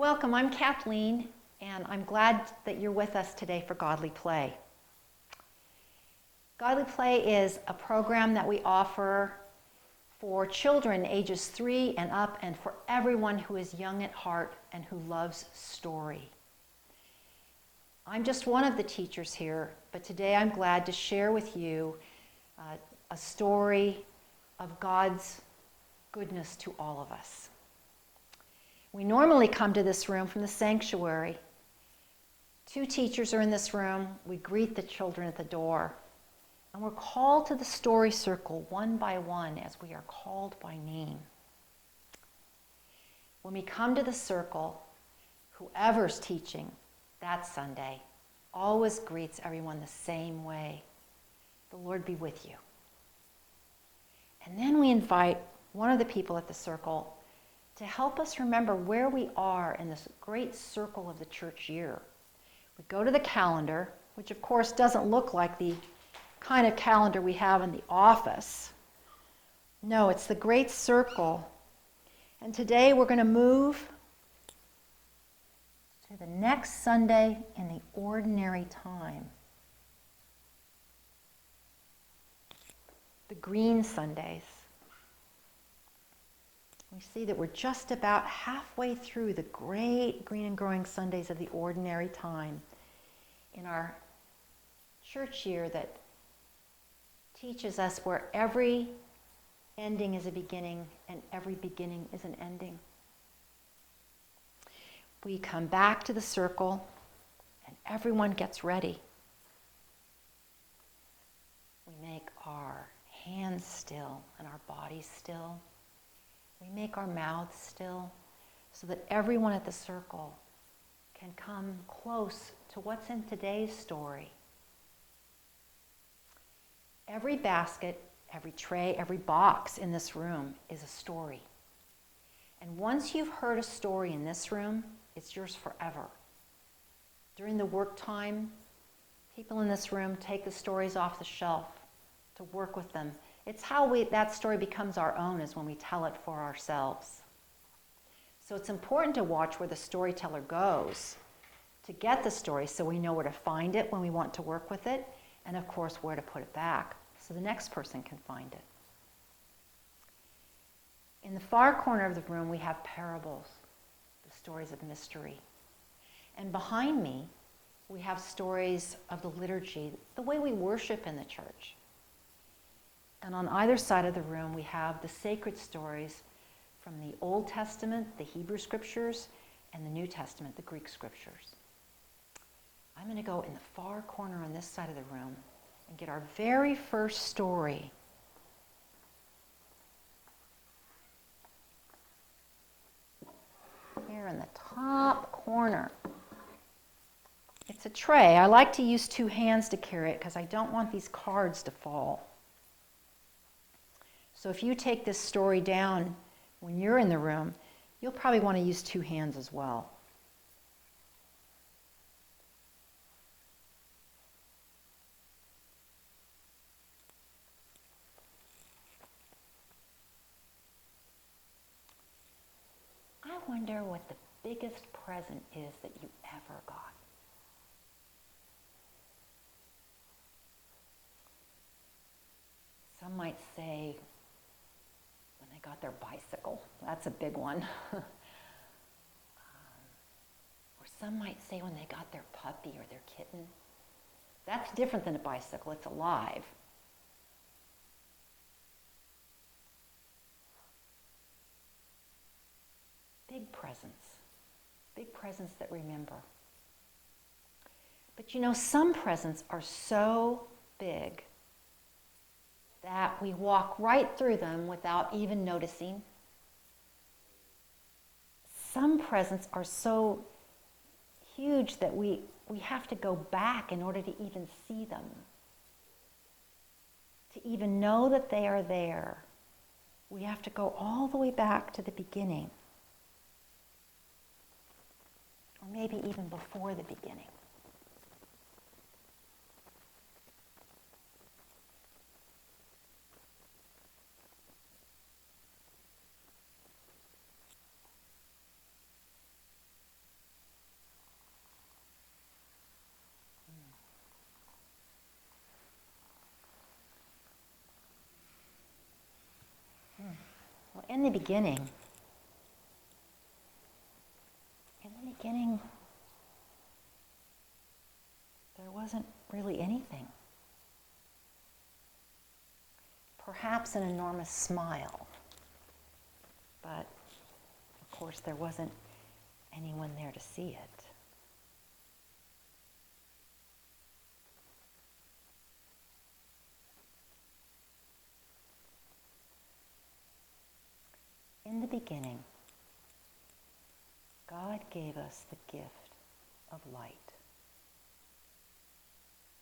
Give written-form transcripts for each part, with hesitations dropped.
Welcome, I'm Kathleen, and I'm glad that you're with us today for Godly Play. Godly Play is a program that we offer for children ages 3 and up, and for everyone who is young at heart and who loves story. I'm just one of the teachers here, but today I'm glad to share with you a story of God's goodness to all of us. We normally come to this room from the sanctuary. 2 teachers are in this room. We greet the children at the door. And we're called to the story circle one by one as we are called by name. When we come to the circle, whoever's teaching that Sunday always greets everyone the same way. The Lord be with you. And then we invite one of the people at the circle to help us remember where we are in this great circle of the church year. We go to the calendar, which of course doesn't look like the kind of calendar we have in the office. No, it's the great circle. And today we're going to move to the next Sunday in the ordinary time. The green Sundays. We see that we're just about halfway through the great green and growing Sundays of the ordinary time in our church year that teaches us where every ending is a beginning and every beginning is an ending. We come back to the circle and everyone gets ready. We make our hands still and our bodies still. We make our mouths still so that everyone at the circle can come close to what's in today's story. Every basket, every tray, every box in this room is a story. And once you've heard a story in this room, it's yours forever. During the work time, people in this room take the stories off the shelf to work with them. It's how that story becomes our own, is when we tell it for ourselves. So it's important to watch where the storyteller goes to get the story so we know where to find it when we want to work with it, and of course where to put it back so the next person can find it. In the far corner of the room we have parables, the stories of mystery. And behind me we have stories of the liturgy, the way we worship in the church. And on either side of the room, we have the sacred stories from the Old Testament, the Hebrew Scriptures, and the New Testament, the Greek Scriptures. I'm going to go in the far corner on this side of the room and get our very first story. Here in the top corner. It's a tray. I like to use 2 hands to carry it because I don't want these cards to fall. So if you take this story down when you're in the room, you'll probably want to use 2 hands as well. I wonder what the biggest present is that you ever got. Some might say, when they got their bicycle. That's a big one. Or some might say when they got their puppy or their kitten. That's different than a bicycle. It's alive. Big presents. Big presents that remember. But you know, some presents are so big that we walk right through them without even noticing. Some presents are so huge that we have to go back in order to even see them, to even know that they are there. We have to go all the way back to the beginning, or maybe even before the beginning. In the beginning, there wasn't really anything. Perhaps an enormous smile, but of course there wasn't anyone there to see it. In the beginning, God gave us the gift of light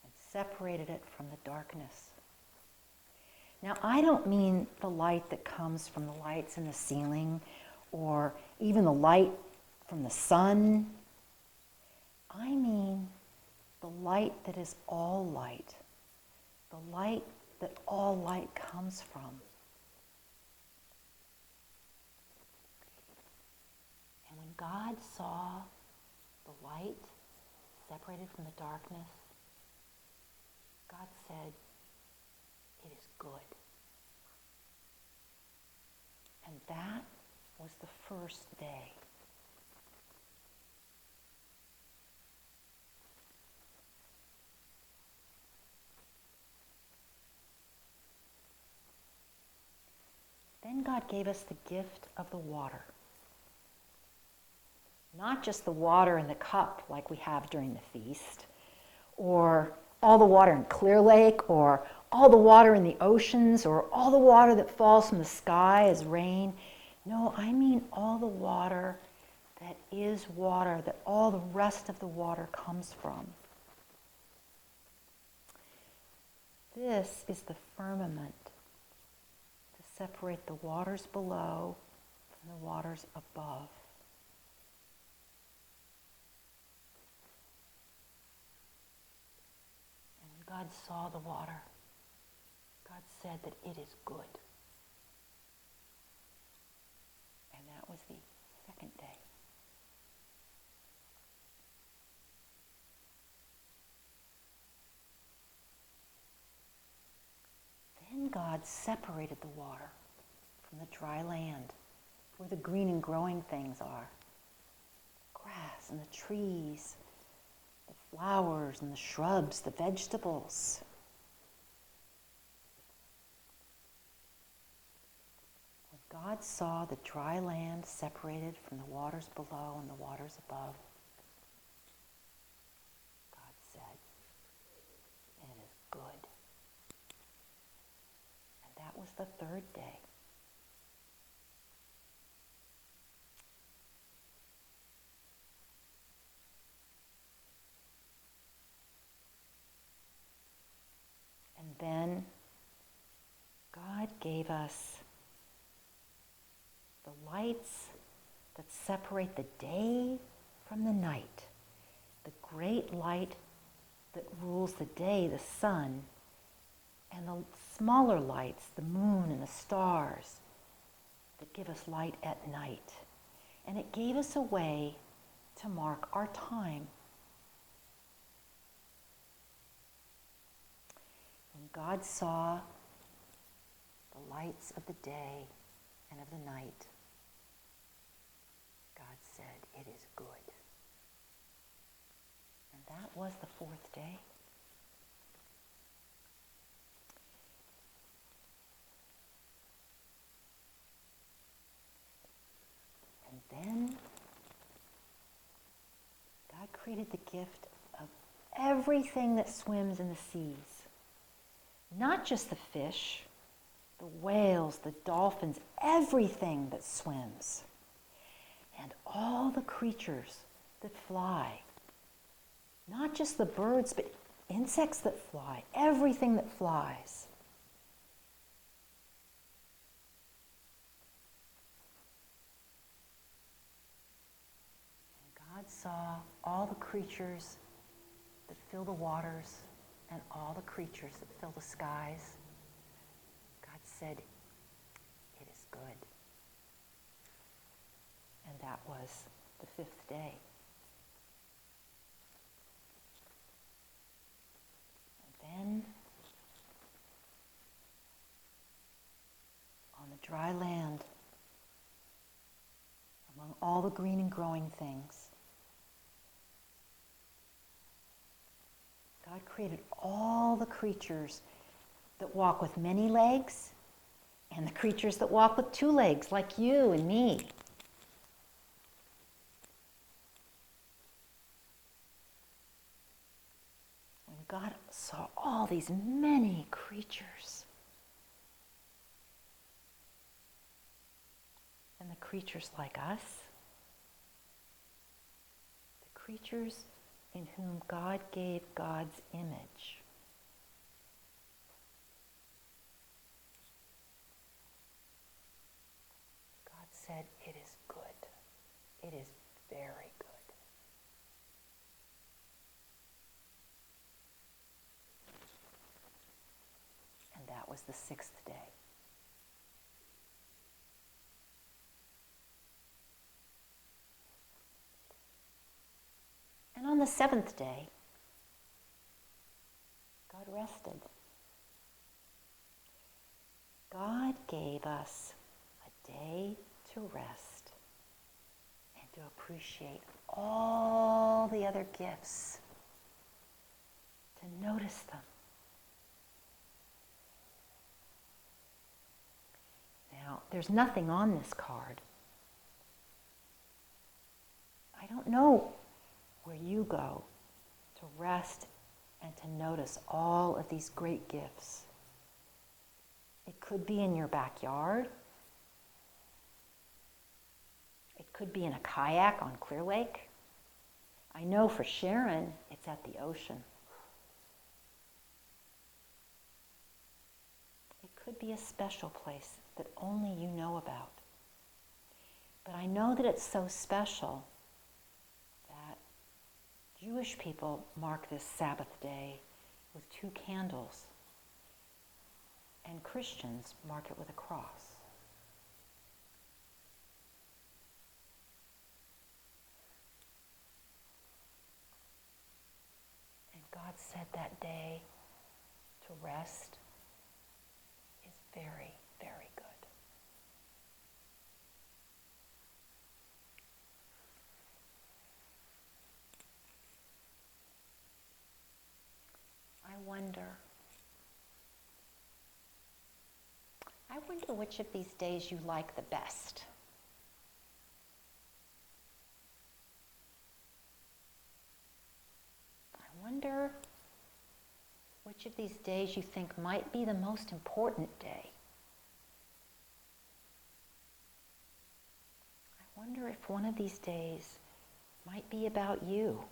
and separated it from the darkness. Now, I don't mean the light that comes from the lights in the ceiling or even the light from the sun. I mean the light that is all light, the light that all light comes from. And when God saw the light separated from the darkness, God said, "It is good." And that was the first day. Then God gave us the gift of the water. Not just the water in the cup like we have during the feast, or all the water in Clear Lake, or all the water in the oceans, or all the water that falls from the sky as rain. No, I mean all the water that is water, that all the rest of the water comes from. This is the firmament to separate the waters below from the waters above. And when God saw the water, God said that it is good. And that was the second day. Then God separated the water from the dry land, where the green and growing things are. Grass and the trees, the flowers and the shrubs, the vegetables. When God saw the dry land separated from the waters below and the waters above, God said, "It is good." And that was the third day. And then God gave us the lights that separate the day from the night, the great light that rules the day, the sun, and the smaller lights, the moon and the stars, that give us light at night. And it gave us a way to mark our time. When God saw the lights of the day and of the night, God said, "It is good." And that was the fourth day. And then God created the gift of everything that swims in the seas. Not just the fish, the whales, the dolphins, everything that swims. And all the creatures that fly. Not just the birds, but insects that fly, everything that flies. And God saw all the creatures that fill the waters and all the creatures that fill the skies. God said, "It is good." And that was the fifth day. And then, on the dry land, the green and growing things. God created all the creatures that walk with many legs and the creatures that walk with 2 legs, like you and me. When God saw all these many creatures, and the creatures like us, the creatures in whom God gave God's image, God said, "It is good. It is very good." And that was the 6th day. And on the 7th day, God rested. God gave us a day to rest and to appreciate all the other gifts, to notice them. Now, there's nothing on this card. I don't know where you go to rest and to notice all of these great gifts. It could be in your backyard. It could be in a kayak on Clear Lake. I know for Sharon, it's at the ocean. It could be a special place that only you know about. But I know that it's so special that Jewish people mark this Sabbath day with 2 candles, and Christians mark it with a cross. And God said that day to rest is very, very good. I wonder which of these days you like the best. I wonder which of these days you think might be the most important day. I wonder if one of these days might be about you.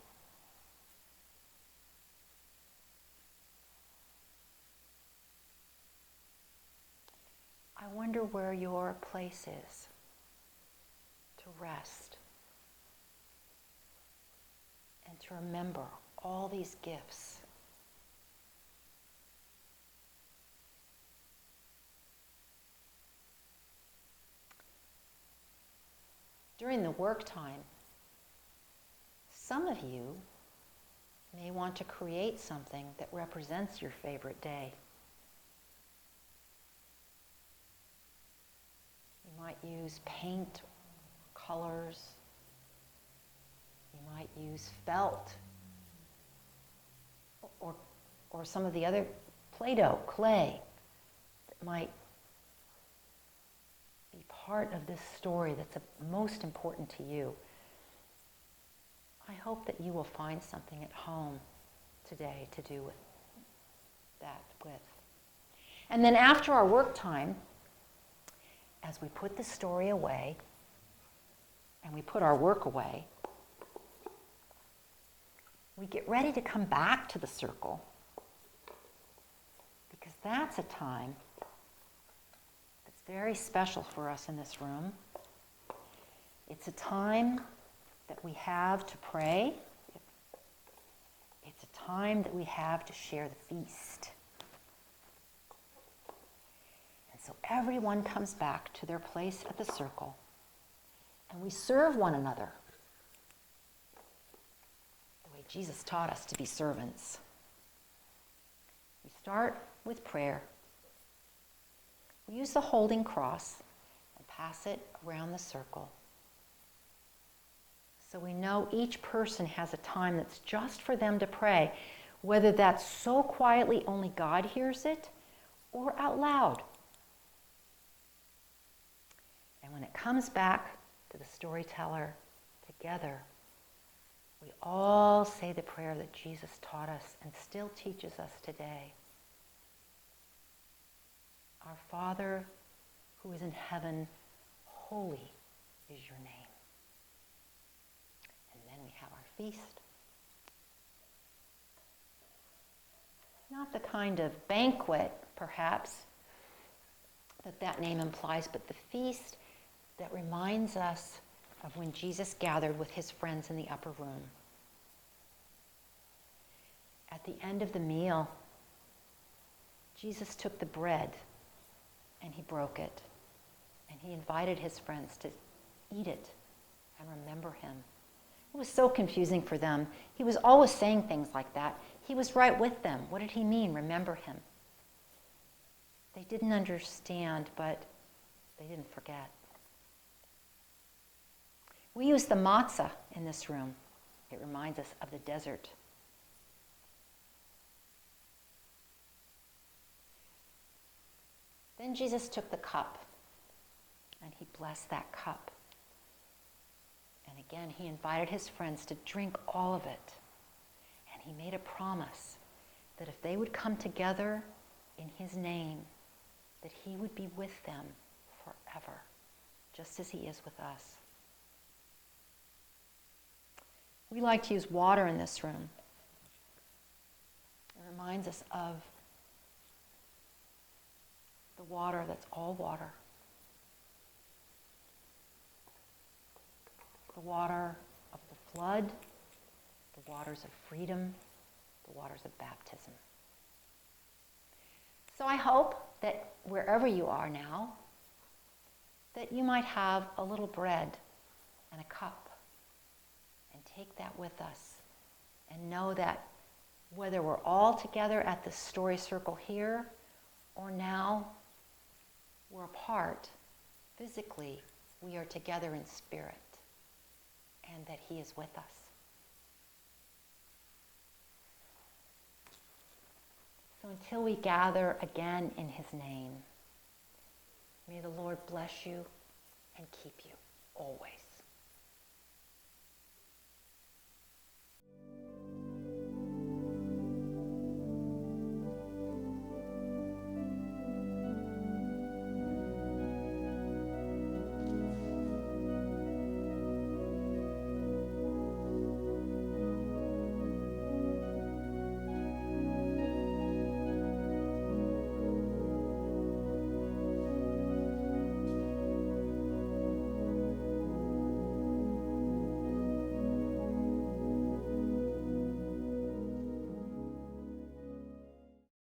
I wonder where your place is to rest and to remember all these gifts. During the work time, some of you may want to create something that represents your favorite day. You might use paint, colors. You might use felt, or some of the other Play-Doh, clay, that might be part of this story that's most important to you. I hope that you will find something at home today to do that with. And then after our work time, as we put the story away and we put our work away, we get ready to come back to the circle, because that's a time that's very special for us in this room. It's a time that we have to pray. It's a time that we have to share the feast. And so everyone comes back to their place at the circle, and we serve one another the way Jesus taught us to be servants. We start with prayer. We use the holding cross and pass it around the circle. So we know each person has a time that's just for them to pray, whether that's so quietly only God hears it or out loud. And when it comes back to the storyteller together, we all say the prayer that Jesus taught us and still teaches us today. Our Father who is in heaven, holy is your name. And then we have our feast. Not the kind of banquet, perhaps, that name implies, but the feast that reminds us of when Jesus gathered with his friends in the upper room. At the end of the meal, Jesus took the bread and he broke it, and he invited his friends to eat it and remember him. It was so confusing for them. He was always saying things like that. He was right with them. What did he mean, remember him? They didn't understand, but they didn't forget. We use the matzah in this room. It reminds us of the desert. Then Jesus took the cup, and he blessed that cup. And again, he invited his friends to drink all of it. And he made a promise that if they would come together in his name, that he would be with them forever, just as he is with us. We like to use water in this room. It reminds us of the water that's all water. The water of the flood, the waters of freedom, the waters of baptism. So I hope that wherever you are now, that you might have a little bread and a cup and take that with us and know that whether we're all together at the story circle here or now we're apart physically, we are together in spirit, and that he is with us. So until we gather again in his name, may the Lord bless you and keep you always.